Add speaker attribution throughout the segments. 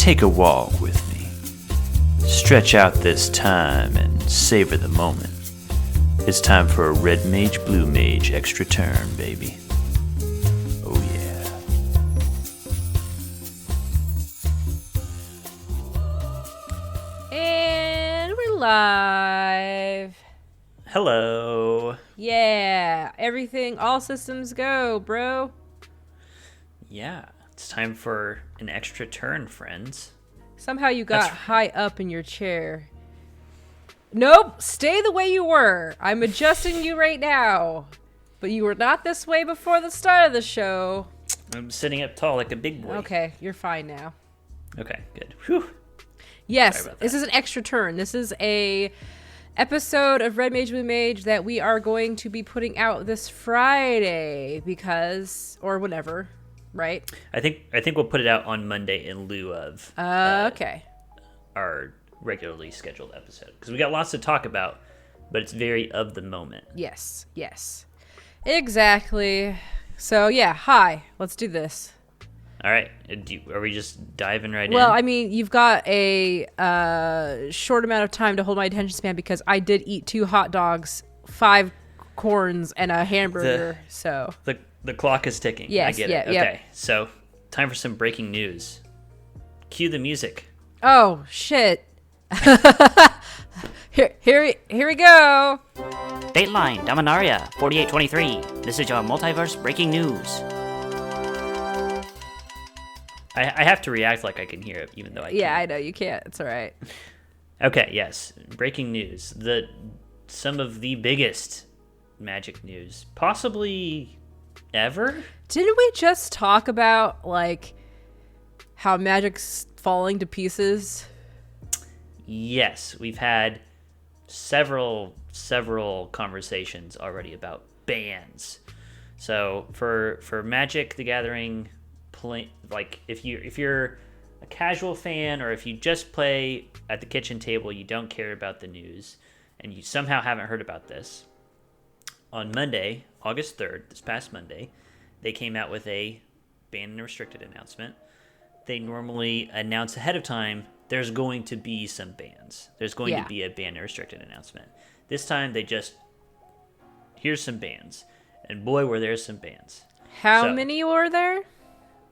Speaker 1: take a walk with me. Stretch out this time and savor the moment. It's time for a red mage, blue mage extra turn, baby. Oh yeah.
Speaker 2: And we're live.
Speaker 1: Hello.
Speaker 2: Yeah, everything, all systems go, bro.
Speaker 1: Yeah, it's time for an extra turn, friends.
Speaker 2: Somehow you got high up in your chair. Nope, stay the way you were. I'm adjusting you right now. But you were not this way before the start of the show.
Speaker 1: I'm sitting up tall like a big boy.
Speaker 2: Okay, you're fine now.
Speaker 1: Okay, good. Whew.
Speaker 2: Yes, this is an extra turn. This is a episode of Red Mage Blue Mage that we are going to be putting out this Friday because, or whenever, right?
Speaker 1: I think we'll put it out on Monday in lieu of
Speaker 2: okay.
Speaker 1: our regularly scheduled episode because we got lots to talk about, but it's very of the moment.
Speaker 2: Yes, exactly. So yeah, hi, let's do this.
Speaker 1: All right, are we just diving right in?
Speaker 2: Well, I mean, you've got a short amount of time to hold my attention span because I did eat 2 hot dogs, 5 corns, and a hamburger. So
Speaker 1: the clock is ticking.
Speaker 2: Yes,
Speaker 1: I get it. Okay, so time for some breaking news. Cue the music.
Speaker 2: Oh shit! here we go.
Speaker 3: Dateline, Dominaria, 4823. This is your multiverse breaking news.
Speaker 1: I have to react like I can hear it, even though I can't.
Speaker 2: Yeah, I know you can't. It's all right.
Speaker 1: Okay, yes. Breaking news. Some of the biggest Magic news, possibly ever.
Speaker 2: Didn't we just talk about like how Magic's falling to pieces?
Speaker 1: Yes, we've had several conversations already about bans. So for Magic the Gathering, like if you're a casual fan or if you just play at the kitchen table, you don't care about the news, and you somehow haven't heard about this. On Monday, August 3rd, this past Monday, they came out with a banned and restricted announcement. They normally announce ahead of time there's going to be some bans. There's going to be a banned and restricted announcement. This time they just, here's some bans. And boy, were there some bans.
Speaker 2: How many were there?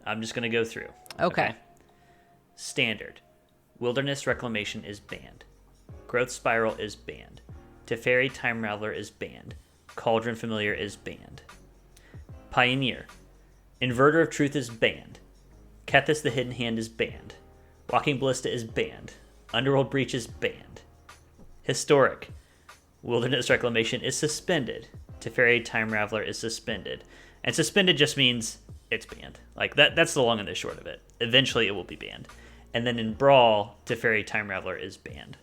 Speaker 1: I'm just going to go through.
Speaker 2: Okay.
Speaker 1: Standard. Wilderness Reclamation is banned. Growth Spiral is banned. Teferi Time Raveler is banned. Cauldron Familiar is banned. Pioneer. Inverter of Truth is banned. Kethis the Hidden Hand is banned. Walking Ballista is banned. Underworld Breach is banned. Historic. Wilderness Reclamation is suspended. Teferi Time Raveler is suspended. And suspended just means it's banned. Like that's the long and the short of it. Eventually it will be banned. And then in Brawl, Teferi Time Raveler is banned.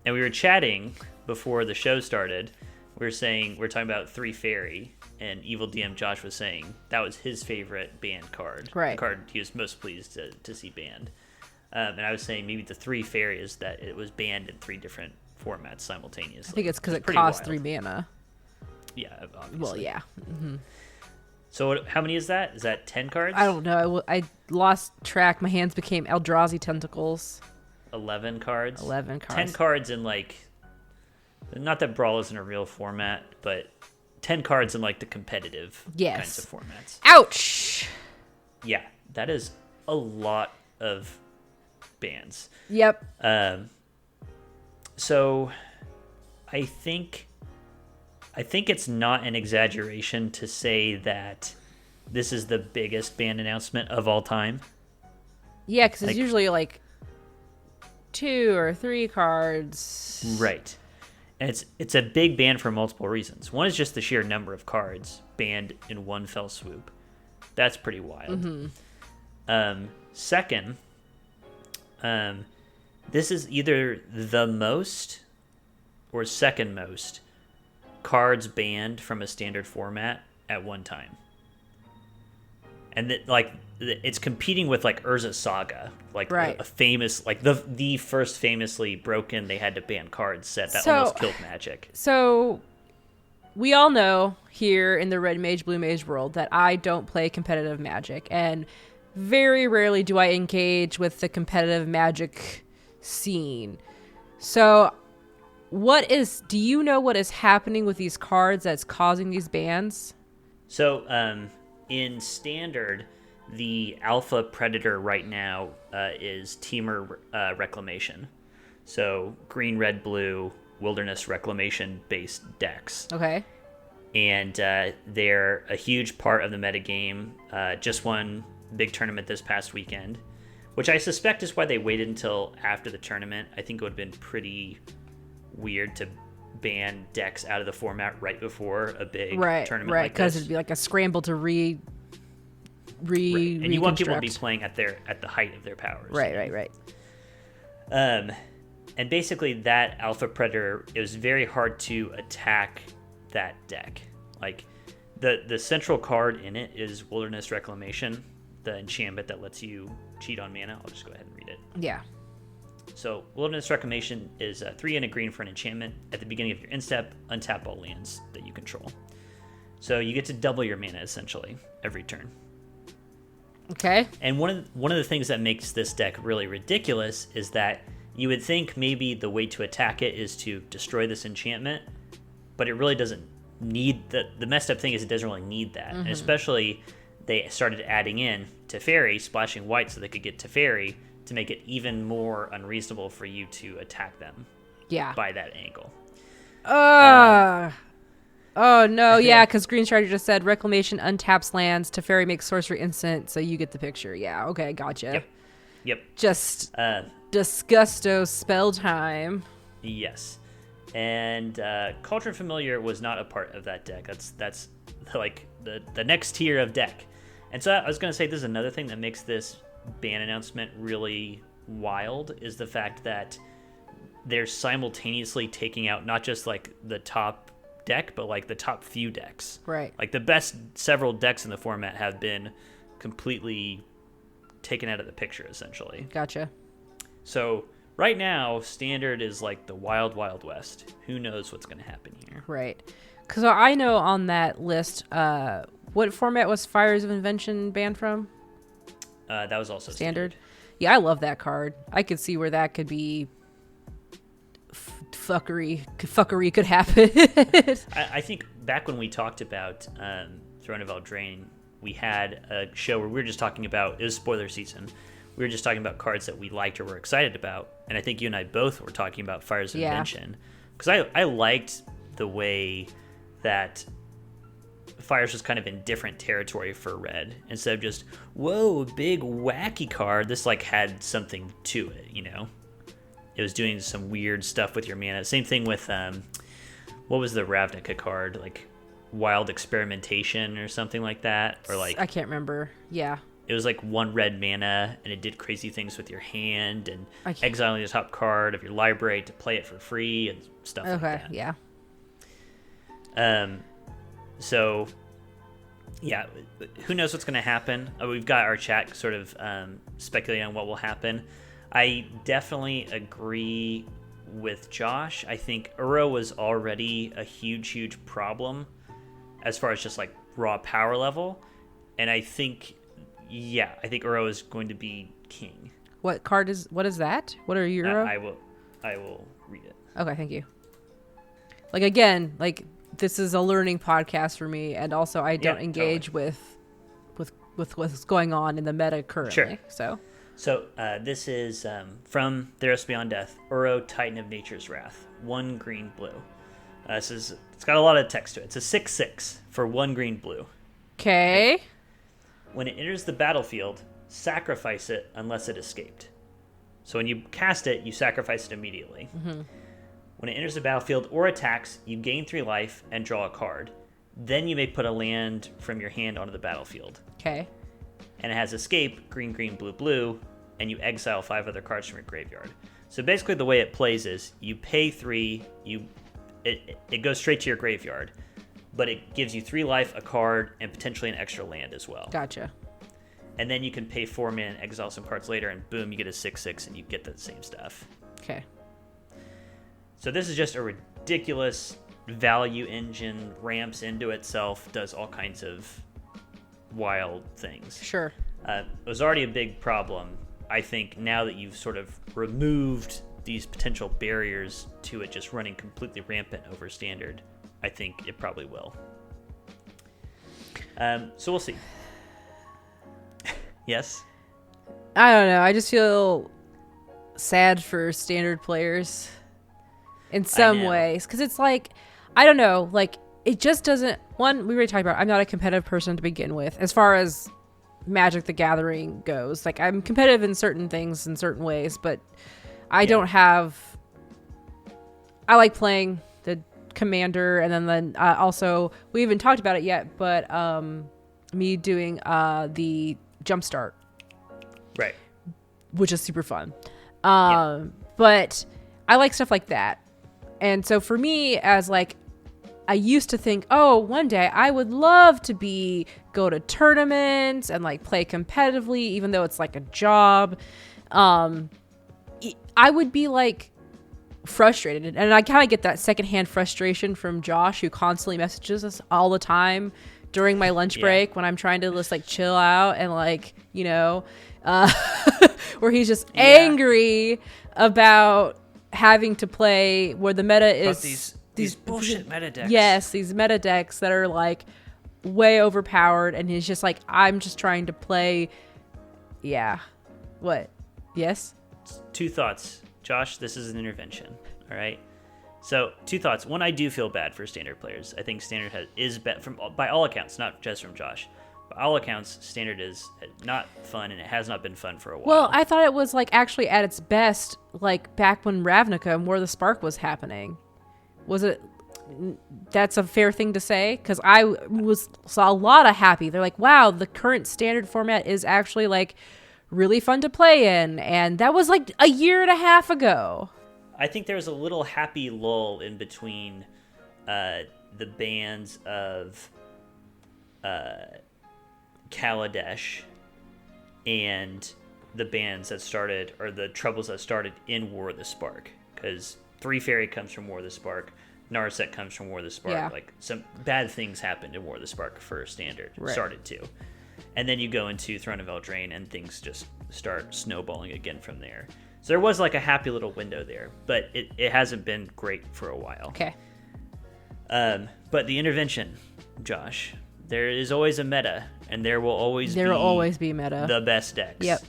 Speaker 1: And we were chatting before the show started. We're talking about 3 Fairy, and Evil DM Josh was saying that was his favorite banned card.
Speaker 2: Right.
Speaker 1: The card he was most pleased to see banned. And I was saying maybe the 3 Fairy is that it was banned in 3 different formats simultaneously.
Speaker 2: I think it's because it costs 3 mana.
Speaker 1: Yeah, obviously.
Speaker 2: Well, yeah. Mm-hmm.
Speaker 1: So how many is that? Is that 10 cards?
Speaker 2: I don't know. I lost track. My hands became Eldrazi tentacles.
Speaker 1: 11 cards?
Speaker 2: 11 cards.
Speaker 1: 10 cards in like... Not that Brawl isn't a real format, but 10 cards in like the competitive kinds of formats.
Speaker 2: Ouch!
Speaker 1: Yeah, that is a lot of bans.
Speaker 2: Yep.
Speaker 1: So I think it's not an exaggeration to say that this is the biggest ban announcement of all time.
Speaker 2: Yeah, because it's usually like 2 or 3 cards.
Speaker 1: Right. And it's a big ban for multiple reasons. One is just the sheer number of cards banned in one fell swoop. That's pretty wild. Mm-hmm. Second, this is either the most or second most cards banned from a standard format at one time. And it's competing with like Urza Saga, like a famous, like the first famously broken, they had to ban cards set that almost killed Magic.
Speaker 2: So we all know here in the Red Mage, Blue Mage world that I don't play competitive Magic, and very rarely do I engage with the competitive Magic scene. So do you know what is happening with these cards that's causing these bans?
Speaker 1: So in Standard, the Alpha Predator right now is Teamer Reclamation. So green, red, blue, Wilderness Reclamation based decks.
Speaker 2: Okay.
Speaker 1: And they're a huge part of the metagame. Just won big tournament this past weekend, which I suspect is why they waited until after the tournament. I think it would have been pretty weird to ban decks out of the format right before a big tournament like this.
Speaker 2: Because it'd be like a scramble to
Speaker 1: and you want people to be playing at the height of their powers.
Speaker 2: Right.
Speaker 1: And basically that Alpha Predator, it was very hard to attack that deck. Like the central card in it is Wilderness Reclamation, the enchantment that lets you cheat on mana. I'll just go ahead and read it.
Speaker 2: Yeah.
Speaker 1: So Wilderness Reclamation is 3 and a green for an enchantment. At the beginning of your end step, untap all lands that you control. So you get to double your mana essentially every turn.
Speaker 2: Okay.
Speaker 1: And one of the things that makes this deck really ridiculous is that you would think maybe the way to attack it is to destroy this enchantment, but it really doesn't need the messed up thing is it doesn't really need that. And especially they started adding in Teferi, splashing white so they could get Teferi to make it even more unreasonable for you to attack them.
Speaker 2: Yeah.
Speaker 1: By that angle.
Speaker 2: Oh no, yeah, because Green Strider just said Reclamation untaps lands, Teferi makes sorcery instant, so you get the picture. Yeah, okay, gotcha.
Speaker 1: Yep.
Speaker 2: Just disgusto spell time.
Speaker 1: Yes. And Cauldron Familiar was not a part of that deck. That's like the next tier of deck. And so I was going to say this is another thing that makes this ban announcement really wild is the fact that they're simultaneously taking out not just like the top deck, but like the top few decks.
Speaker 2: Right.
Speaker 1: Like the best several decks in the format have been completely taken out of the picture, essentially.
Speaker 2: Gotcha.
Speaker 1: So right now, Standard is like the wild, wild west. Who knows what's going to happen here?
Speaker 2: Right. Because I know on that list, what format was Fires of Invention banned from?
Speaker 1: That was also
Speaker 2: Standard. Yeah, I love that card. I could see where that could be fuckery could happen.
Speaker 1: I think back when we talked about Throne of Eldraine, we had a show where we were just talking about, it was spoiler season, we were just talking about cards that we liked or were excited about, and I think you and I both were talking about Fires of Invention, because I liked the way that Fires was kind of in different territory for Red. Instead of just, whoa, big wacky card, this like had something to it, you know? It was doing some weird stuff with your mana. Same thing with, what was the Ravnica card? Like Wild Experimentation or something like that? Or like
Speaker 2: I can't remember. Yeah.
Speaker 1: It was like 1 red mana, and it did crazy things with your hand, and exiling the top card of your library to play it for free and stuff like that.
Speaker 2: Okay, yeah.
Speaker 1: So, yeah, who knows what's going to happen? We've got our chat sort of speculating on what will happen. I definitely agree with Josh. I think Uro was already a huge, huge problem as far as just like raw power level. And I think Uro is going to be king.
Speaker 2: What is that? What are Uro?
Speaker 1: I will read it.
Speaker 2: Okay, thank you. Like, again, like, this is a learning podcast for me, and also I don't engage with what's going on in the meta currently.
Speaker 1: Sure. So this is from Theros Beyond Death, Uro, Titan of Nature's Wrath, 1 green blue. It's got a lot of text to it. It's a 6/6 for 1 green blue.
Speaker 2: Okay.
Speaker 1: When it enters the battlefield, sacrifice it unless it escaped. So when you cast it, you sacrifice it immediately. Mm-hmm. When it enters the battlefield or attacks, you gain 3 life and draw a card. Then you may put a land from your hand onto the battlefield.
Speaker 2: Okay.
Speaker 1: And it has escape, green, green, blue, blue, and you exile 5 other cards from your graveyard. So basically the way it plays is you pay 3, it goes straight to your graveyard, but it gives you 3 life, a card, and potentially an extra land as well.
Speaker 2: Gotcha.
Speaker 1: And then you can pay 4 mana and exile some cards later, and boom, you get a 6/6, and you get the same stuff.
Speaker 2: Okay.
Speaker 1: So this is just a ridiculous value engine, ramps into itself, does all kinds of wild things.
Speaker 2: Sure.
Speaker 1: It was already a big problem. I think now that you've sort of removed these potential barriers to it just running completely rampant over standard, I think it probably will. So we'll see. Yes?
Speaker 2: I don't know. I just feel sad for standard players in some ways. Because it's like, I don't know. Like, it just doesn't... One, we already talked about, I'm not a competitive person to begin with. As far as Magic the Gathering goes. Like, I'm competitive in certain things in certain ways, but I don't have... I like playing the Commander, and then also, we haven't talked about it yet, but me doing the Jumpstart.
Speaker 1: Right.
Speaker 2: Which is super fun. But I like stuff like that. And so for me, as like, I used to think, oh, one day I would love to go to tournaments and like play competitively, even though it's like a job. I would be like frustrated. And I kind of get that secondhand frustration from Josh, who constantly messages us all the time during my lunch break when I'm trying to just like chill out and like, you know, where he's just angry about having to play where the meta is
Speaker 1: these bullshit meta decks.
Speaker 2: Yes, these meta decks that are like way overpowered, and he's just like, I'm just trying to play. Yeah. What? Yes?
Speaker 1: 2 thoughts. Josh, this is an intervention. All right. So 2 thoughts. One, I do feel bad for standard players. I think standard is bad by all accounts, not just from Josh. By all accounts, standard is not fun, and it has not been fun for a while.
Speaker 2: Well, I thought it was like actually at its best, like back when Ravnica and War of the Spark was happening. Was it? That's a fair thing to say, because I saw a lot of happy. They're like, wow, the current standard format is actually like really fun to play in, and that was like a year and a half ago.
Speaker 1: I think there was a little happy lull in between the bans of Kaladesh and the bans that started, or the troubles that started in War of the Spark, because 3 Fairy comes from War of the Spark, Narset comes from War of the Spark.
Speaker 2: Yeah.
Speaker 1: Like, some bad things happened in War of the Spark for standard.
Speaker 2: Right.
Speaker 1: Started to. And then you go into Throne of Eldraine, and things just start snowballing again from there. So there was like a happy little window there, but it hasn't been great for a while.
Speaker 2: Okay.
Speaker 1: But the intervention, Josh, there is always a meta, and there will always
Speaker 2: be meta.
Speaker 1: The best decks.
Speaker 2: Yep.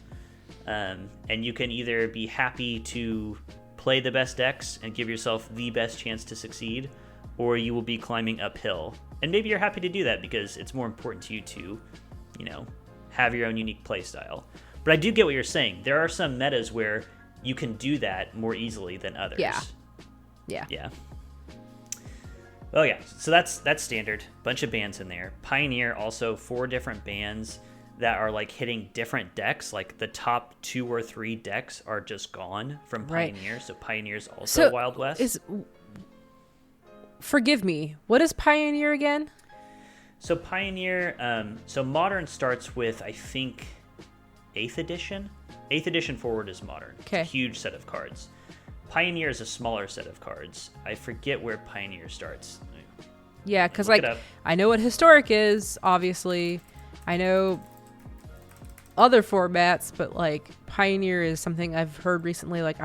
Speaker 1: And you can either be happy to play the best decks and give yourself the best chance to succeed, or you will be climbing uphill. And maybe you're happy to do that because it's more important to you to, you know, have your own unique play style. But I do get what you're saying. There are some metas where you can do that more easily than others.
Speaker 2: Yeah.
Speaker 1: Well, yeah. So that's standard. Bunch of bans in there. Pioneer, also 4 different bans that are like hitting different decks. Like the top 2 or 3 decks are just gone from Pioneer. Right. So Pioneer's also Wild West.
Speaker 2: Forgive me. What is Pioneer again?
Speaker 1: So Pioneer, so Modern starts with, I think, 8th edition. 8th edition forward is Modern.
Speaker 2: Okay.
Speaker 1: It's a huge set of cards. Pioneer is a smaller set of cards. I forget where Pioneer starts.
Speaker 2: Yeah, because like I know what Historic is, obviously. I know other formats, but like Pioneer is something I've heard recently. Like,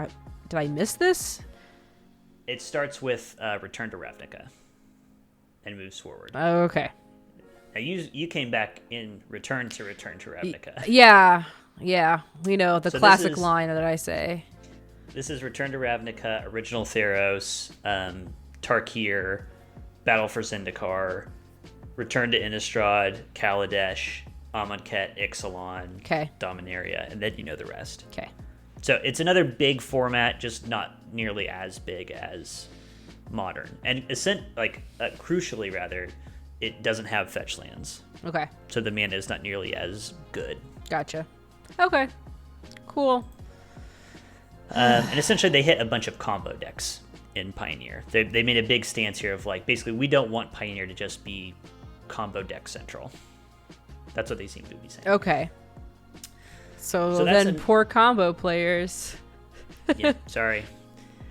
Speaker 2: did I miss this?
Speaker 1: It starts with Return to Ravnica and moves forward.
Speaker 2: Oh, okay.
Speaker 1: Now you came back in Return to Ravnica.
Speaker 2: Yeah. We know the classic line that I say.
Speaker 1: This is Return to Ravnica, Original Theros, Tarkir, Battle for Zendikar, Return to Innistrad, Kaladesh, Amonkhet, Ixalan, Dominaria, and then you know the rest.
Speaker 2: Okay.
Speaker 1: So it's another big format, just not nearly as big as Modern. And crucially, rather, it doesn't have fetch lands.
Speaker 2: Okay.
Speaker 1: So the mana is not nearly as good.
Speaker 2: Gotcha. Okay. Cool.
Speaker 1: And essentially, they hit a bunch of combo decks in Pioneer. They made a big stance here of like, basically, we don't want Pioneer to just be combo deck central. That's what they seem to be saying.
Speaker 2: Okay. So then poor combo players.
Speaker 1: Yeah, sorry.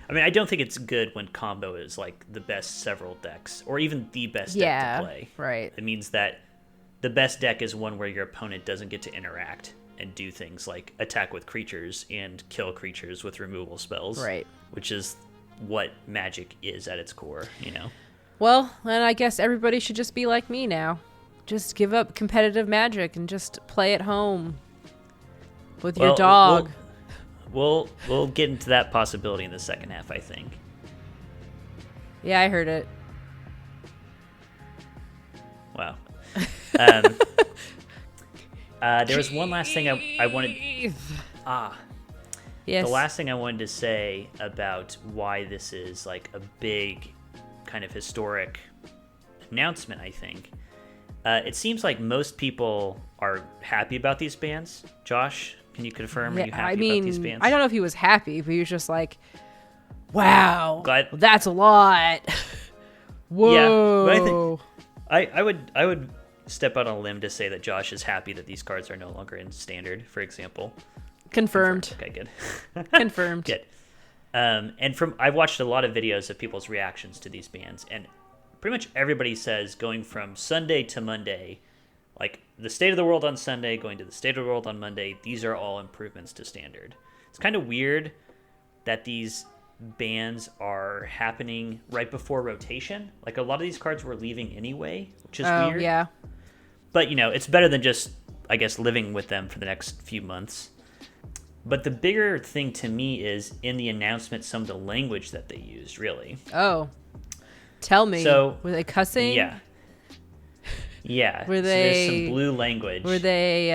Speaker 1: I mean, I don't think it's good when combo is like the best several decks, or even the best deck to play.
Speaker 2: Right.
Speaker 1: It means that the best deck is one where your opponent doesn't get to interact and do things like attack with creatures and kill creatures with removal spells.
Speaker 2: Right.
Speaker 1: Which is what Magic is at its core, you know?
Speaker 2: Well, then I guess everybody should just be like me now. Just give up competitive Magic and just play at home with your dog.
Speaker 1: We'll get into that possibility in the second half, I think.
Speaker 2: Yeah, I heard it.
Speaker 1: Wow. There was one last thing I wanted.
Speaker 2: Yes.
Speaker 1: The last thing I wanted to say about why this is like a big kind of historic announcement, I think. It seems like most people are happy about these bans. Josh, can you confirm? Are you happy about these bans?
Speaker 2: I don't know if he was happy, but he was just like, wow,
Speaker 1: Glad.
Speaker 2: that's a lot. Whoa.
Speaker 1: Yeah, but I think I would step out on a limb to say that Josh is happy that these cards are no longer in standard, for example.
Speaker 2: Confirmed.
Speaker 1: Okay, good.
Speaker 2: Confirmed.
Speaker 1: Good. And I've watched a lot of videos of people's reactions to these bans, and pretty much everybody says going from Sunday to Monday, like the state of the world on Sunday, going to the state of the world on Monday, these are all improvements to standard. It's kind of weird that these bans are happening right before rotation. Like a lot of these cards were leaving anyway, which is weird.
Speaker 2: Yeah.
Speaker 1: But, you know, it's better than just, I guess, living with them for the next few months. But the bigger thing to me is in the announcement, some of the language that they used, really.
Speaker 2: Oh. Tell me.
Speaker 1: So,
Speaker 2: were they cussing?
Speaker 1: Yeah. Yeah.
Speaker 2: Were
Speaker 1: so
Speaker 2: they...
Speaker 1: there's some blue language.
Speaker 2: Were they...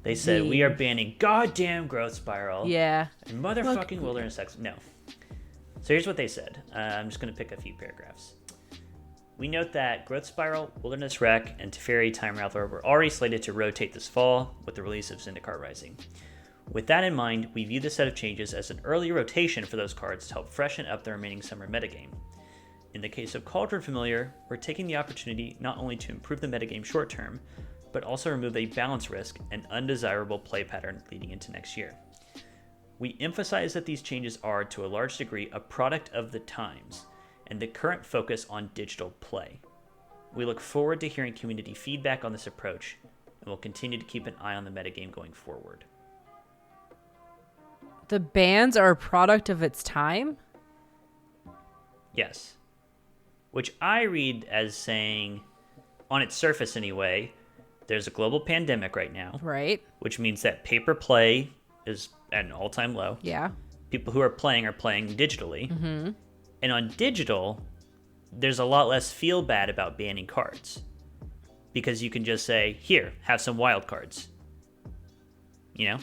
Speaker 1: They said, we are banning goddamn Growth Spiral.
Speaker 2: Yeah.
Speaker 1: And motherfucking Wilderness X. No. So here's what they said. I'm just going to pick a few paragraphs. We note that Growth Spiral, Wilderness Wreck, and Teferi Time Raveler were already slated to rotate this fall with the release of Zendikar Rising. With that in mind, we view this set of changes as an early rotation for those cards to help freshen up the remaining summer metagame. In the case of Cauldron Familiar, we're taking the opportunity not only to improve the metagame short term, but also remove a balance risk and undesirable play pattern leading into next year. We emphasize that these changes are, to a large degree, a product of the times and the current focus on digital play. We look forward to hearing community feedback on this approach, and will continue to keep an eye on the metagame going forward.
Speaker 2: The bans are a product of its time?
Speaker 1: Yes. Which I read as saying, on its surface anyway, there's a global pandemic right now.
Speaker 2: Right.
Speaker 1: Which means that paper play is at an all-time low.
Speaker 2: Yeah.
Speaker 1: People who are playing digitally.
Speaker 2: Mm-hmm.
Speaker 1: And on digital, there's a lot less feel bad about banning cards. Because you can just say, here, have some wild cards. You know?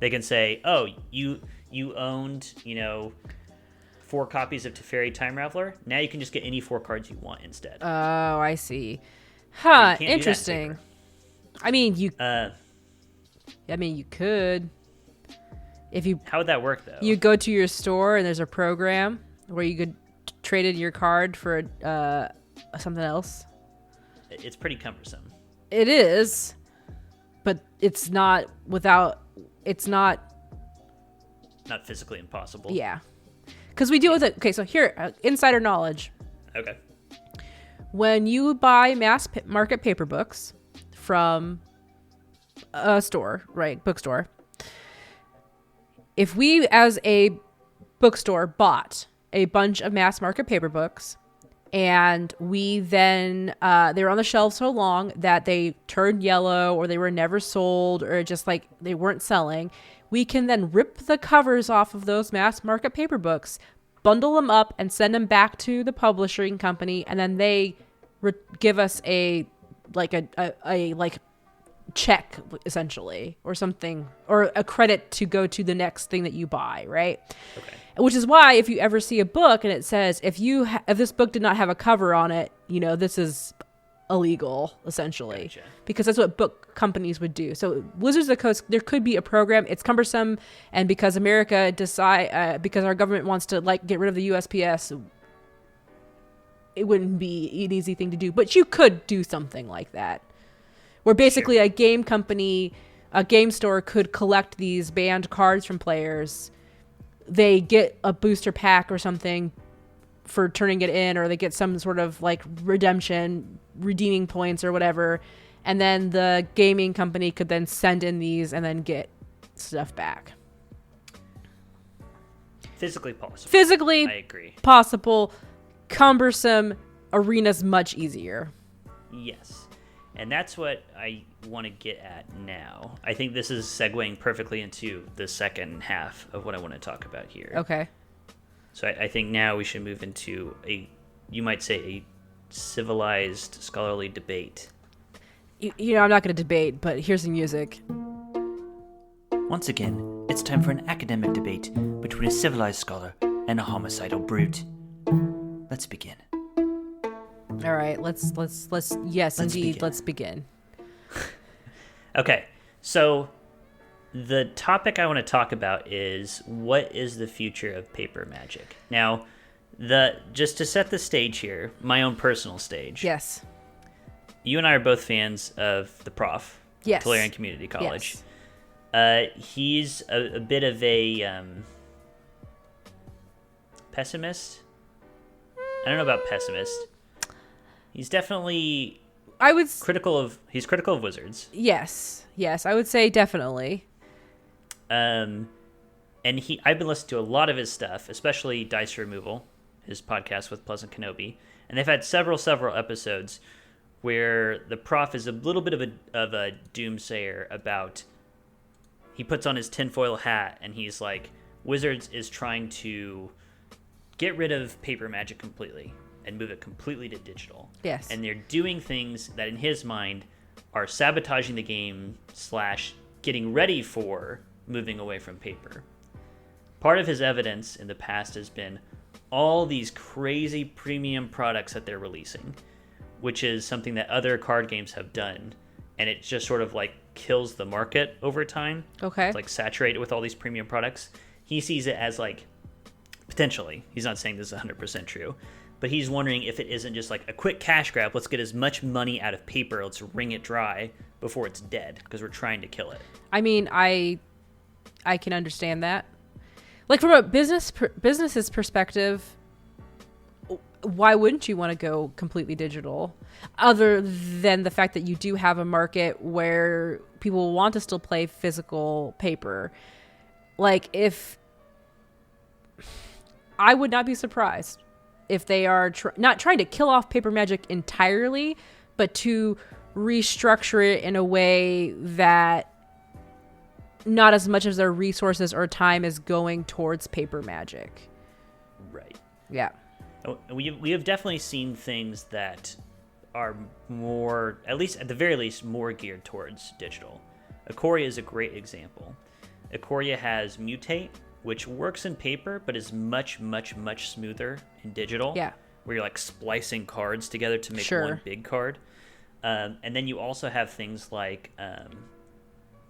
Speaker 1: They can say, oh, you owned, 4 copies of Teferi Time Raveler. Now you can just get any 4 cards you want instead.
Speaker 2: Oh, I see. Huh,
Speaker 1: You can't
Speaker 2: interesting.
Speaker 1: do
Speaker 2: I mean, you could. If you
Speaker 1: How would that work, though?
Speaker 2: You go to your store and there's a program where you could trade in your card for something else.
Speaker 1: It's pretty cumbersome.
Speaker 2: It is, but it's not
Speaker 1: Not physically impossible.
Speaker 2: Yeah. Because we deal with it. Okay, so here, insider knowledge.
Speaker 1: Okay.
Speaker 2: When you buy mass market paper books from a store, right, bookstore, if we as a bookstore bought a bunch of mass market paper books and we then, they were on the shelf so long that they turned yellow or they were never sold or just like they weren't selling, we can then rip the covers off of those mass market paper books, bundle them up and send them back to the publishing company, and then they give us a check essentially or something, or a credit to go to the next thing that you buy, right?
Speaker 1: Okay.
Speaker 2: Which is why if you ever see a book and it says if this book did not have a cover on it, this is illegal essentially.
Speaker 1: Gotcha.
Speaker 2: Because that's what book companies would do. So Wizards of the Coast, there could be a program. It's cumbersome, and because America because our government wants to get rid of the USPS, it wouldn't be an easy thing to do. But you could do something like that, where basically a game company, a game store could collect these banned cards from players. They get a booster pack or something for turning it in, or they get some sort of redemption redeeming points or whatever, and then the gaming company could then send in these and then get stuff back.
Speaker 1: Physically possible.
Speaker 2: Physically
Speaker 1: I agree.
Speaker 2: possible. Cumbersome. Arena's much easier.
Speaker 1: Yes. And that's what I want to get at now. I think this is segueing perfectly into the second half of what I want to talk about here.
Speaker 2: Okay.
Speaker 1: So I think now we should move into you might say, a civilized scholarly debate.
Speaker 2: You know, I'm not going to debate, but here's the music.
Speaker 3: Once again, it's time for an academic debate between a civilized scholar and a homicidal brute. Let's begin.
Speaker 2: All right, let's indeed, let's begin.
Speaker 1: Okay, so the topic I want to talk about is what is the future of paper magic? Now, just to set the stage here, my own personal stage.
Speaker 2: Yes.
Speaker 1: You and I are both fans of the Prof.
Speaker 2: Yes.
Speaker 1: Tolarian Community College.
Speaker 2: Yes.
Speaker 1: He's a bit of a pessimist. I don't know about pessimist. He's definitely critical of wizards.
Speaker 2: Yes, I would say definitely.
Speaker 1: And I've been listening to a lot of his stuff, especially Dice Removal, his podcast with Pleasant Kenobi, and they've had several episodes where the Prof is a little bit of a doomsayer about. He puts on his tinfoil hat and he's like, Wizards is trying to get rid of paper magic completely and move it completely to digital.
Speaker 2: Yes.
Speaker 1: And they're doing things that in his mind are sabotaging the game / getting ready for moving away from paper. Part of his evidence in the past has been all these crazy premium products that they're releasing, which is something that other card games have done. And it just sort of like kills the market over time.
Speaker 2: Okay.
Speaker 1: It's like saturated with all these premium products. He sees it as like, potentially, he's not saying this is 100% true, but he's wondering if it isn't just like a quick cash grab. Let's get as much money out of paper. Let's wring it dry before it's dead because we're trying to kill it.
Speaker 2: I mean, I can understand that. Like from a business's perspective, why wouldn't you want to go completely digital? Other than the fact that you do have a market where people want to still play physical paper. Like if I would not be surprised if they are not trying to kill off paper magic entirely, but to restructure it in a way that not as much of their resources or time is going towards paper magic.
Speaker 1: Right.
Speaker 2: Yeah.
Speaker 1: We have definitely seen things that are more, at least at the very least, more geared towards digital. Ikoria is a great example. Ikoria has Mutate, which works in paper, but is much, much, much smoother in digital.
Speaker 2: Yeah.
Speaker 1: Where you're like splicing cards together to make one big card. And then you also have things like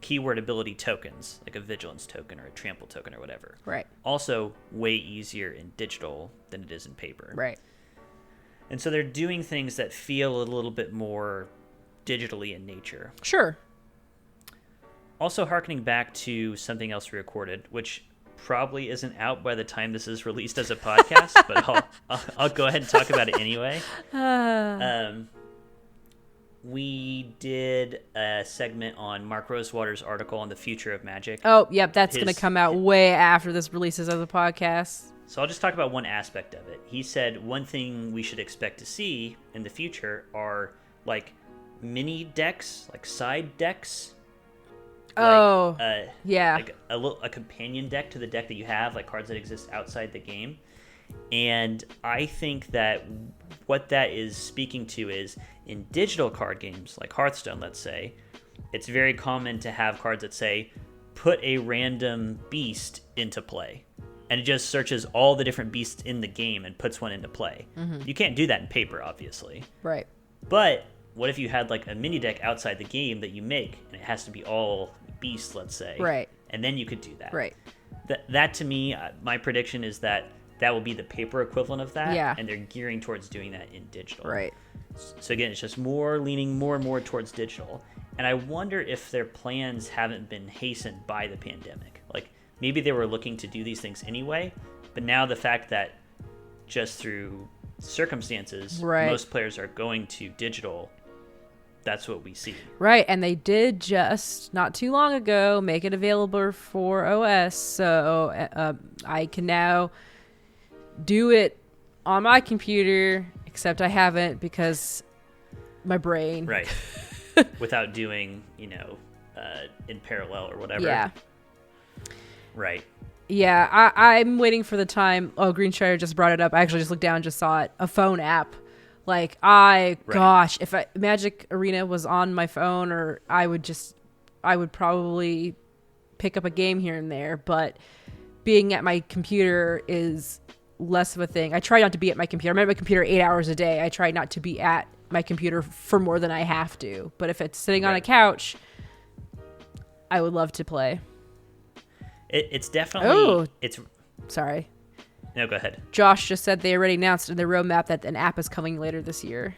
Speaker 1: keyword ability tokens, like a vigilance token or a trample token or whatever.
Speaker 2: Right.
Speaker 1: Also way easier in digital than it is in paper.
Speaker 2: Right.
Speaker 1: And so they're doing things that feel a little bit more digitally in nature.
Speaker 2: Sure.
Speaker 1: Also harkening back to something else we recorded, which probably isn't out by the time this is released as a podcast, but I'll go ahead and talk about it anyway. We did a segment on Mark Rosewater's article on the future of magic.
Speaker 2: Oh, yep, that's going to come out way after this releases as a podcast.
Speaker 1: So I'll just talk about one aspect of it. He said one thing we should expect to see in the future are like mini decks, like side decks.
Speaker 2: Oh,
Speaker 1: yeah. Like a companion deck to the deck that you have, like cards that exist outside the game. And I think that what that is speaking to is in digital card games, like Hearthstone, let's say, it's very common to have cards that say, put a random beast into play. And it just searches all the different beasts in the game and puts one into play. Mm-hmm. You can't do that in paper, obviously.
Speaker 2: Right.
Speaker 1: But what if you had like a mini deck outside the game that you make, and it has to be all beasts, let's say.
Speaker 2: Right.
Speaker 1: And then you could do that.
Speaker 2: Right.
Speaker 1: That to me, my prediction is that will be the paper equivalent of that.
Speaker 2: Yeah.
Speaker 1: And they're gearing towards doing that in digital.
Speaker 2: Right.
Speaker 1: So again, it's just leaning more and more towards digital. And I wonder if their plans haven't been hastened by the pandemic. Like maybe they were looking to do these things anyway, but now the fact that just through circumstances,
Speaker 2: Right.
Speaker 1: most players are going to digital. That's what we see.
Speaker 2: Right, and they did just not too long ago make it available for OS, so I can now do it on my computer, except I haven't because my brain.
Speaker 1: Right. Without doing, in parallel or whatever.
Speaker 2: Yeah.
Speaker 1: Right.
Speaker 2: Yeah, I'm waiting for the time. Oh, Green Shire just brought it up. I actually just looked down and just saw it. A phone app. Like, gosh, if Magic Arena was on my phone, or I would probably pick up a game here and there, but being at my computer is less of a thing. I try not to be at my computer. I'm at my computer 8 hours a day. I try not to be at my computer for more than I have to. But if it's sitting on a couch, I would love to play.
Speaker 1: It's definitely...
Speaker 2: Sorry.
Speaker 1: No, go ahead.
Speaker 2: Josh just said they already announced in their roadmap that an app is coming later this year.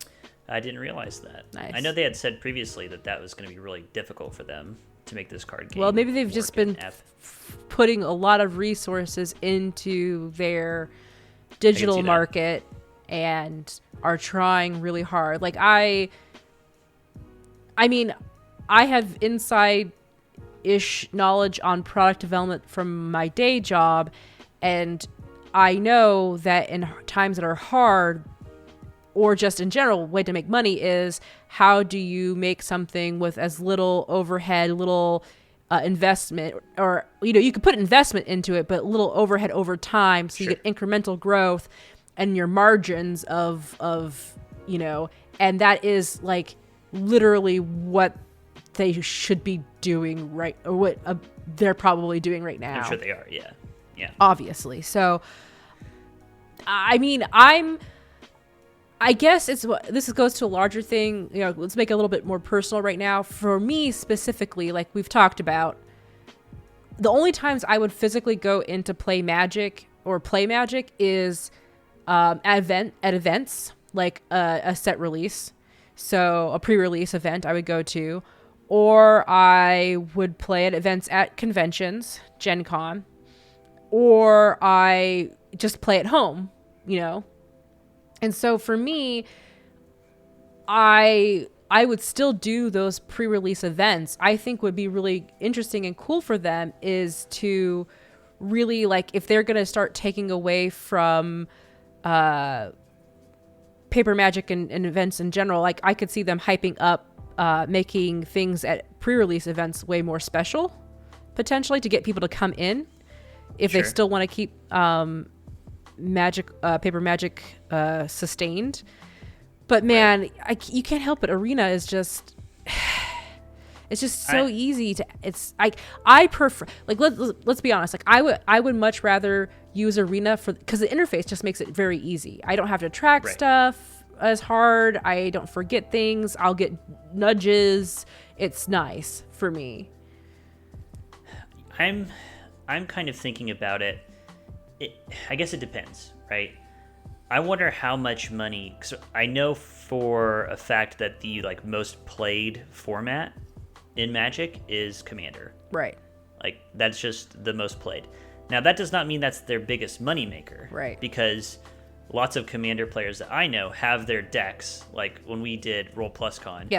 Speaker 1: I didn't realize that.
Speaker 2: Nice.
Speaker 1: I know they had said previously that was going to be really difficult for them to make this card game.
Speaker 2: Well, maybe they've just been putting a lot of resources into their digital market and are trying really hard. Like, I mean, I have inside-ish knowledge on product development from my day job, and I know that in times that are hard, or just in general, way to make money is how do you make something with as little overhead, little investment, or you could put investment into it, but little overhead over time, so you get incremental growth and your margins of and that is like literally what they should be doing right, or what they're probably doing right now.
Speaker 1: I'm sure they are. Yeah.
Speaker 2: Obviously. So, I mean, I guess this goes to a larger thing. Let's make it a little bit more personal right now. For me specifically, like we've talked about, the only times I would physically go into play Magic is at events, like a set release. So a pre-release event I would go to, or I would play at events at conventions, Gen Con, or I just play at home, And so for me, I would still do those pre-release events. I think would be really interesting and cool for them is to really, like, if they're going to start taking away from paper Magic and events in general, like I could see them hyping up making things at pre-release events way more special, potentially, to get people to come in if they still want to keep paper Magic sustained. But man, you can't help it. Arena is just it's just so easy to. It's I prefer, like, let's be honest, like I would much rather use Arena because the interface just makes it very easy. I don't have to track stuff as hard. I don't forget things. I'll get nudges. It's nice for me.
Speaker 1: I'm kind of thinking about it. I guess it depends, right? I wonder how much money, cause I know for a fact that the most played format in Magic is Commander.
Speaker 2: Right.
Speaker 1: Like, that's just the most played. Now, that does not mean that's their biggest moneymaker.
Speaker 2: Right.
Speaker 1: Because lots of Commander players that I know have their decks. Like, when we did Roll Plus Con,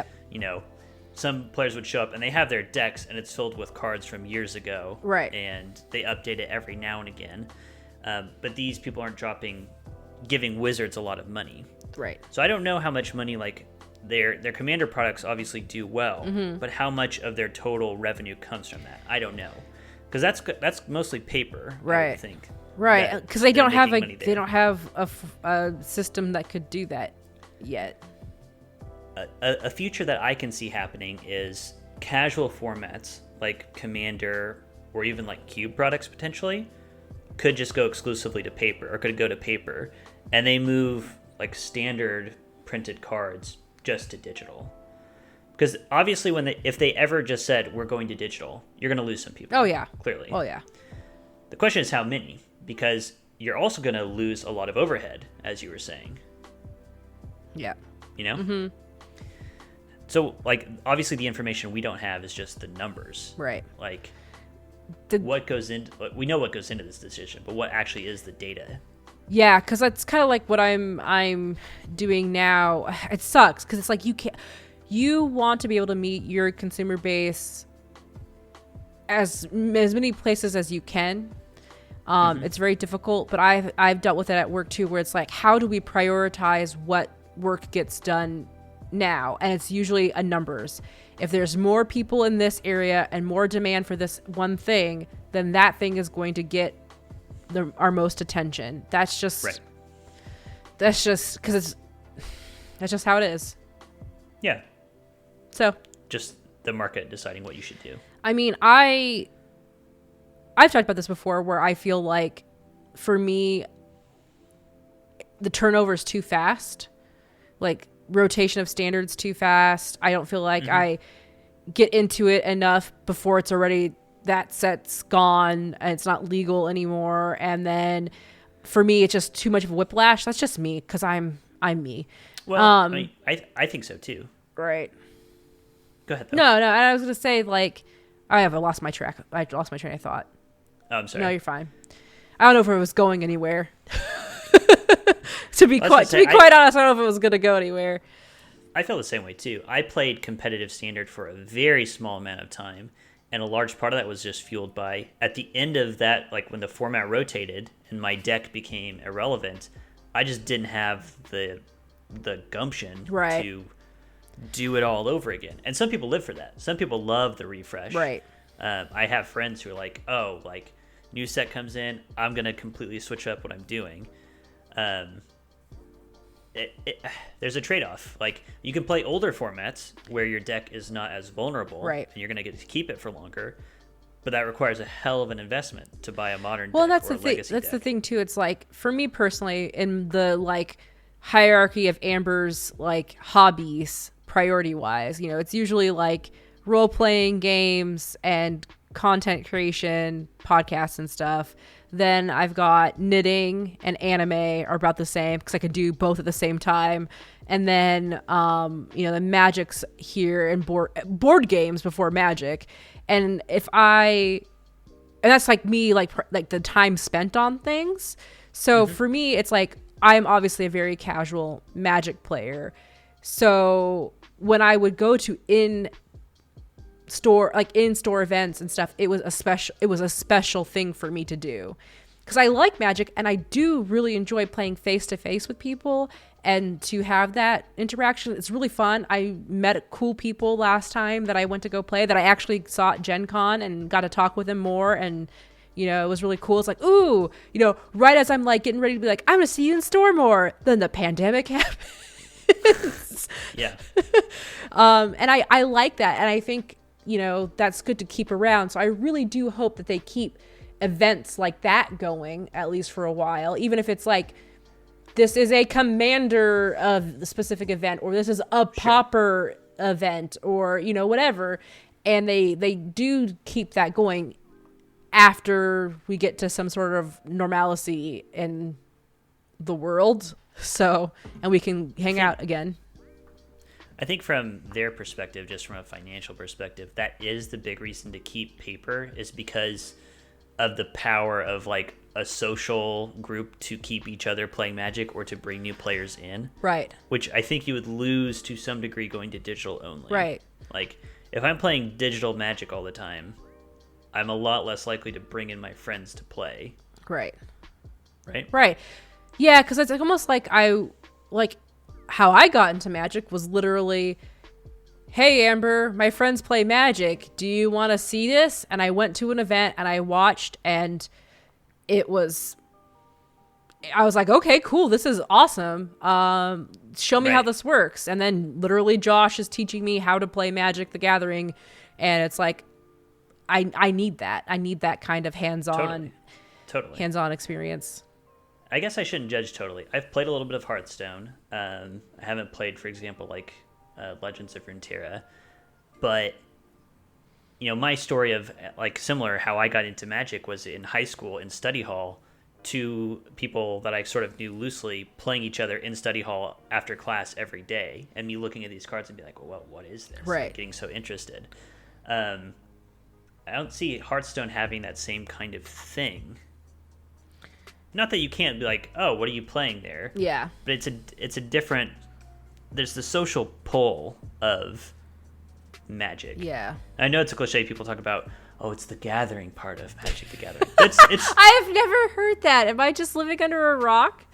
Speaker 1: some players would show up and they have their decks and it's filled with cards from years ago.
Speaker 2: Right.
Speaker 1: And they update it every now and again. But these people aren't giving Wizards a lot of money.
Speaker 2: Right.
Speaker 1: So I don't know how much money, their Commander products obviously do well, but how much of their total revenue comes from that, I don't know, because that's mostly paper.
Speaker 2: Right.
Speaker 1: I would think.
Speaker 2: Right. Because they don't have a system that could do that yet.
Speaker 1: A future that I can see happening is casual formats like Commander or even like Cube products potentially could just go exclusively to paper, or could go to paper, and they move like standard printed cards just to digital. Because obviously if they ever just said we're going to digital, you're going to lose some people.
Speaker 2: Oh yeah,
Speaker 1: clearly.
Speaker 2: Oh yeah.
Speaker 1: The question is how many, because you're also going to lose a lot of overhead, as you were saying.
Speaker 2: Yeah.
Speaker 1: Mm-hmm. So obviously the information we don't have is just the numbers.
Speaker 2: Right.
Speaker 1: What goes into, we know what goes into this decision, but what actually is the data
Speaker 2: Yeah, because that's kind of like what I'm doing now. It sucks because it's like you want to be able to meet your consumer base as many places as you can. It's very difficult, but I've dealt with it at work too, where it's like, how do we prioritize what work gets done now? And it's usually a numbers. If there's more people in this area and more demand for this one thing, then that thing is going to get our most attention. That's just that's just how it is.
Speaker 1: Yeah.
Speaker 2: So
Speaker 1: just the market deciding what you should do.
Speaker 2: I mean, I've talked about this before, where I feel like for me the turnover is too fast. Like, rotation of standards too fast. I don't feel like I get into it enough before it's already, that set's gone and it's not legal anymore. And then for me, it's just too much of a whiplash. That's just me, because I'm me.
Speaker 1: Well, I think so too.
Speaker 2: Right.
Speaker 1: Go ahead, though.
Speaker 2: No, I was gonna say, like, I lost my train of thought.
Speaker 1: Oh, I'm sorry.
Speaker 2: No, you're fine. I don't know if it was going anywhere. To be quite honest, I don't know if it was gonna go anywhere.
Speaker 1: I feel the same way too. I played competitive standard for a very small amount of time, and a large part of that was just fueled by, at the end of that, like when the format rotated and my deck became irrelevant, I just didn't have the gumption to do it all over again. And some people live for that. Some people love the refresh.
Speaker 2: Right.
Speaker 1: I have friends who are like, oh, like, new set comes in, I'm gonna completely switch up what I'm doing. There's a trade-off. Like, you can play older formats where your deck is not as vulnerable,
Speaker 2: right,
Speaker 1: and you're going to get to keep it for longer, but that requires a hell of an investment to buy a modern
Speaker 2: deck.
Speaker 1: That's the thing.
Speaker 2: That's the thing too. It's like, for me personally, in the like hierarchy of Amber's like hobbies, priority-wise, you know, it's usually like role-playing games and content creation, podcasts and stuff. Then I've got knitting and anime are about the same, because I could do both at the same time. And then, the Magic's here, and board games before Magic. And and that's like me, like the time spent on things. So for me, it's like, I'm obviously a very casual Magic player. So when I would go to in-store events and stuff, it was a special thing for me to do, because I like Magic and I do really enjoy playing face to face with people, and to have that interaction, it's really fun. I met cool people last time that I went to go play, that I actually saw at Gen Con, and got to talk with them more, and it was really cool. It's like, ooh, right as I'm like getting ready to be like, I'm gonna see you in store more, then the pandemic happens.
Speaker 1: Yeah.
Speaker 2: And I like that, and I think that's good to keep around. So I really do hope that they keep events like that going, at least for a while, even if it's like, this is a commander of the specific event, or this is a pauper event, or whatever, and they do keep that going after we get to some sort of normalcy in the world, and we can hang out again.
Speaker 1: I think from their perspective, just from a financial perspective, that is the big reason to keep paper, is because of the power of like a social group to keep each other playing Magic, or to bring new players in.
Speaker 2: Right.
Speaker 1: Which I think you would lose to some degree going to digital only.
Speaker 2: Right.
Speaker 1: Like, if I'm playing digital Magic all the time, I'm a lot less likely to bring in my friends to play.
Speaker 2: Right.
Speaker 1: Right?
Speaker 2: Right. Yeah, because it's almost like how I got into Magic was literally, hey, Amber, my friends play Magic. Do you want to see this? And I went to an event and I watched, and I was like, okay, cool. This is awesome. Show me how this works. And then literally Josh is teaching me how to play Magic the Gathering. And it's like, I need that. I need that kind of hands-on experience.
Speaker 1: I guess I shouldn't judge totally. I've played a little bit of Hearthstone. I haven't played, for example, like Legends of Runeterra. But, my story of, like, similar, how I got into Magic was in high school in study hall, two people that I sort of knew loosely playing each other in study hall after class every day, and me looking at these cards and be like, well, what is this?
Speaker 2: Right.
Speaker 1: Like, getting so interested. I don't see Hearthstone having that same kind of thing. not that you can't be like, oh, what are you playing there?
Speaker 2: Yeah.
Speaker 1: But it's a different. There's the social pull of Magic.
Speaker 2: Yeah.
Speaker 1: I know it's a cliche. People talk about, oh, it's the gathering part of Magic the Gathering. It's.
Speaker 2: I have never heard that. Am I just living under a rock?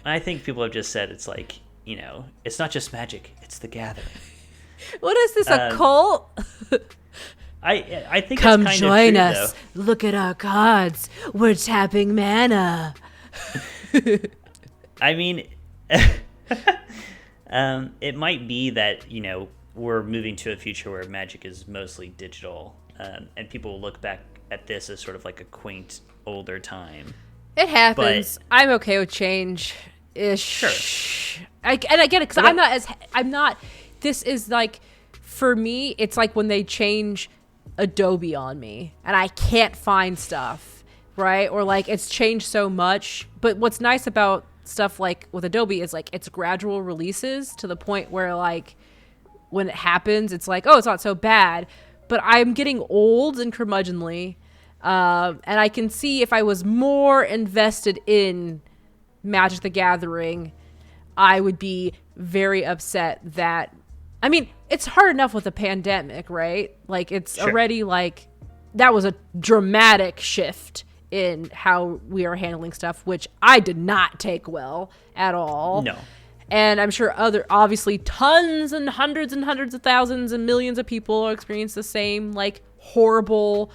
Speaker 1: I think people have just said it's like, it's not just Magic. It's the gathering.
Speaker 2: What is this, a cult?
Speaker 1: I think
Speaker 2: Come
Speaker 1: it's kind
Speaker 2: join
Speaker 1: of true,
Speaker 2: us. Look at our cards. We're tapping mana.
Speaker 1: I mean, it might be that, we're moving to a future where Magic is mostly digital, and people will look back at this as sort of like a quaint, older time.
Speaker 2: It happens.
Speaker 1: But,
Speaker 2: I'm okay with change. Ish.
Speaker 1: Sure.
Speaker 2: I get it, because I'm not, this is like, for me, it's like when they change Adobe on me and I can't find stuff, right? Or like it's changed so much. But what's nice about stuff like with Adobe is like it's gradual releases to the point where like when it happens, it's like, oh, it's not so bad. But I'm getting old and curmudgeonly. And I can see if I was more invested in Magic the Gathering, I would be very upset that, I mean, it's hard enough with a pandemic, right? Like, it's already like, that was a dramatic shift in how we are handling stuff, which I did not take well at all.
Speaker 1: No.
Speaker 2: And I'm sure obviously tons and hundreds of thousands and millions of people experience the same, like, horrible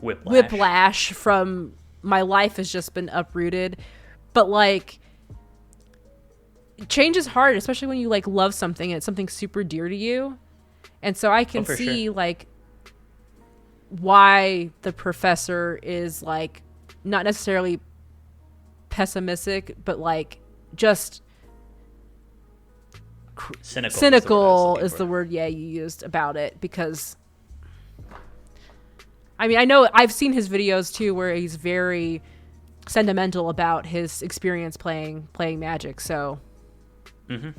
Speaker 2: whiplash from my life has just been uprooted. But, like, change is hard, especially when you, like, love something and it's something super dear to you. And so I can see, like, why the professor is, like, not necessarily pessimistic, but, like, just cynical is the word you used about it. Because, I mean, I know I've seen his videos, too, where he's very sentimental about his experience playing Magic, so...
Speaker 1: Mm-hmm.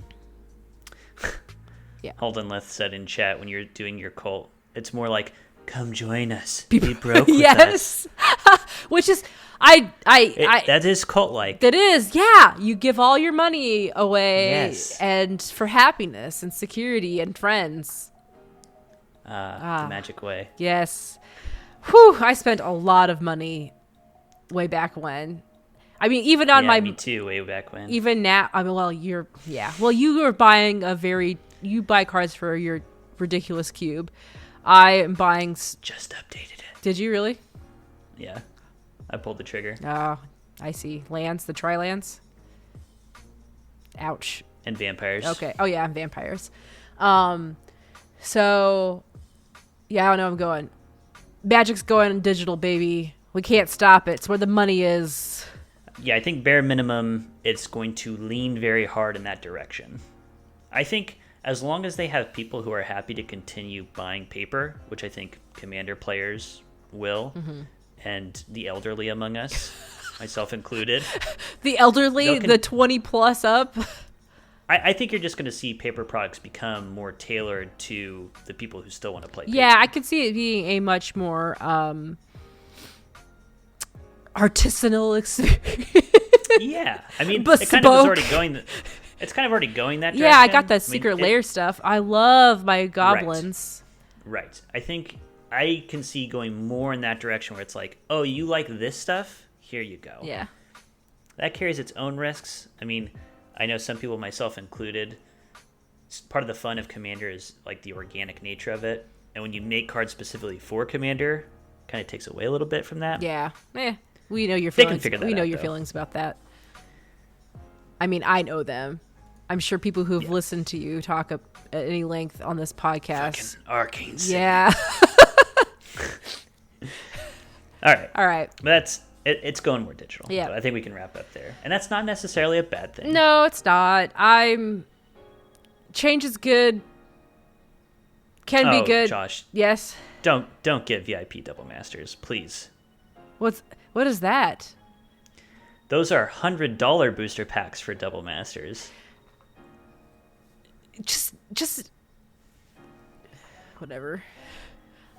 Speaker 2: Yeah.
Speaker 1: Holden Leth said in chat, when you're doing your cult, it's more like, come join us. Be broke with
Speaker 2: yes.
Speaker 1: us.
Speaker 2: Which is,
Speaker 1: that is cult-like.
Speaker 2: That is, yeah. You give all your money away,
Speaker 1: yes,
Speaker 2: and for happiness and security and friends.
Speaker 1: The magic way.
Speaker 2: Yes. Whew, I spent a lot of money way back when. I mean, even on
Speaker 1: me too, way back when.
Speaker 2: Even now, I mean, well, you were buying you buy cards for your ridiculous cube. I am buying...
Speaker 1: Just updated it.
Speaker 2: Did you really?
Speaker 1: Yeah. I pulled the trigger.
Speaker 2: Oh, I see. Lands, the tri-lands? Ouch.
Speaker 1: And vampires.
Speaker 2: Okay. Oh, yeah, and vampires. So, yeah, I don't know where I'm going. Magic's going digital, baby. We can't stop it. It's where the money is.
Speaker 1: Yeah, I think bare minimum, it's going to lean very hard in that direction. I think as long as they have people who are happy to continue buying paper, which I think Commander players will, and the elderly among us, myself included.
Speaker 2: The elderly, the 20 plus up.
Speaker 1: I think you're just going to see paper products become more tailored to the people who still want to play paper.
Speaker 2: Yeah, I could see it being a much more artisanal experience.
Speaker 1: Yeah, I mean,
Speaker 2: Bespoke.
Speaker 1: It kind of is already going. It's kind of already going that direction.
Speaker 2: Yeah, I got that secret layer stuff. I love my goblins.
Speaker 1: Right. I think I can see going more in that direction where it's like, oh, you like this stuff? Here you go.
Speaker 2: Yeah.
Speaker 1: That carries its own risks. I mean, I know some people, myself included, part of the fun of Commander is like the organic nature of it. And when you make cards specifically for Commander, kind of takes away a little bit from that.
Speaker 2: Yeah. We know your feelings.
Speaker 1: We
Speaker 2: know your feelings about that. I mean, I know them. I'm sure people who've listened to you talk at any length on this podcast.
Speaker 1: Fucking arcane city.
Speaker 2: Yeah.
Speaker 1: All right.
Speaker 2: But
Speaker 1: that's it's going more digital.
Speaker 2: Yeah.
Speaker 1: So I think we can wrap up there. And that's not necessarily a bad thing.
Speaker 2: No, it's not. Change is good. Can be good.
Speaker 1: Josh.
Speaker 2: Yes.
Speaker 1: Don't get VIP Double Masters, please.
Speaker 2: What is that?
Speaker 1: Those are $100 booster packs for Double Masters.
Speaker 2: Just whatever.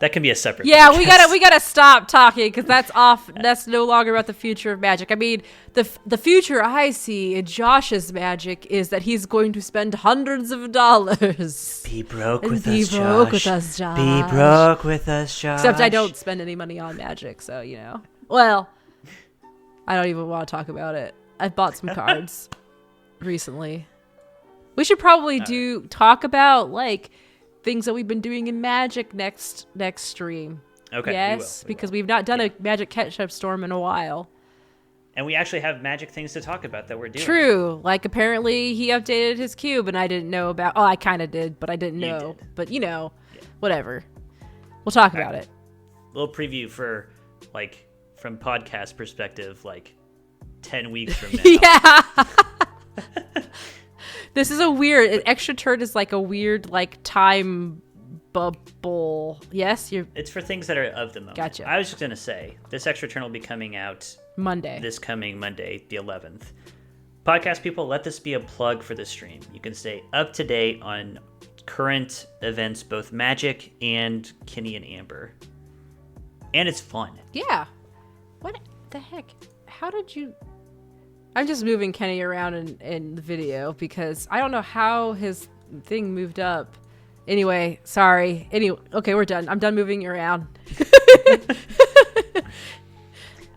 Speaker 1: That can be a separate.
Speaker 2: Yeah,
Speaker 1: podcast.
Speaker 2: we gotta stop talking because that's off. That's no longer about the future of magic. I mean, the future I see in Josh's magic is that he's going to spend hundreds of dollars.
Speaker 3: Be broke with
Speaker 2: Be
Speaker 3: us,
Speaker 2: broke
Speaker 3: Josh.
Speaker 2: with us, Josh.
Speaker 3: Be broke with us, Josh.
Speaker 2: Except I don't spend any money on magic, so you know. Well, I don't even want to talk about it. I bought some cards recently. We should probably talk about like things that we've been doing in Magic next stream.
Speaker 1: Okay.
Speaker 2: Yes,
Speaker 1: we will.
Speaker 2: because we've not done a Magic catch-up storm in a while.
Speaker 1: And we actually have magic things to talk about that we're doing.
Speaker 2: True. Like apparently he updated his cube and I didn't know about. Oh, I kind of did, but I didn't
Speaker 1: You
Speaker 2: know.
Speaker 1: did.
Speaker 2: But you know, whatever. We'll talk about it.
Speaker 1: Little preview for like from podcast perspective, like 10 weeks from now.
Speaker 2: Yeah. This is an extra turn is like a weird like time bubble. Yes, you're
Speaker 1: It's for things that are of the moment.
Speaker 2: Gotcha.
Speaker 1: I was just gonna say this extra turn will be coming out
Speaker 2: Monday.
Speaker 1: this coming Monday, the 11th. Podcast people, let this be a plug for the stream. You can stay up to date on current events, both Magic and Kenny and Amber. And it's fun.
Speaker 2: Yeah. What the heck? How did you... I'm just moving Kenny around in the video because I don't know how his thing moved up. Anyway, sorry. Okay, we're done. I'm done moving you around.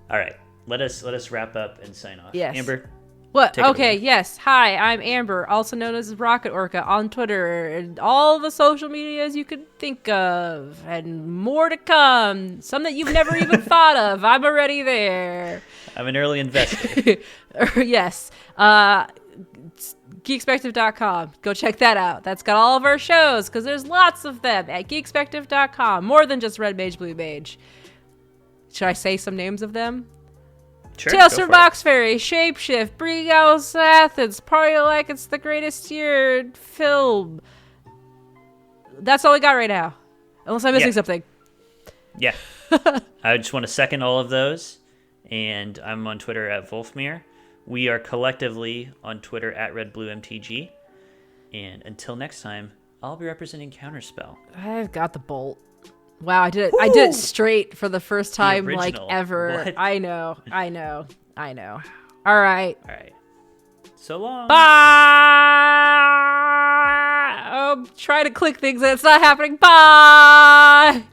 Speaker 1: All right, let us wrap up and sign off.
Speaker 2: Yes.
Speaker 1: Amber.
Speaker 2: What?
Speaker 1: Take it
Speaker 2: Okay,
Speaker 1: away.
Speaker 2: yes. Hi, I'm Amber, also known as Rocket Orca on Twitter and all the social medias you could think of, and more to come. Some that you've never even thought of. I'm already there.
Speaker 1: I'm an early investor.
Speaker 2: Yes. Geekspective.com. Go check that out. That's got all of our shows because there's lots of them at geekspective.com. More than just Red Mage, Blue Mage. Should I say some names of them?
Speaker 1: Sure.
Speaker 2: Tales
Speaker 1: go
Speaker 2: from
Speaker 1: for it.
Speaker 2: Box Fairy, Shapeshift, Brighouse Athens, Party Like It's the Greatest Year film. That's all we got right now. Unless I'm missing
Speaker 1: Yeah.
Speaker 2: something.
Speaker 1: Yeah. I just want to second all of those. And I'm on Twitter at Wolfmere. We are collectively on Twitter at RedBlueMTG. And until next time, I'll be representing Counterspell.
Speaker 2: I've got the bolt. Wow, I did it. I did it straight for the first time like
Speaker 1: original.
Speaker 2: ever.
Speaker 1: What?
Speaker 2: I know. All right.
Speaker 1: All right. So long.
Speaker 2: Bye. Oh, try to click things and it's not happening. Bye.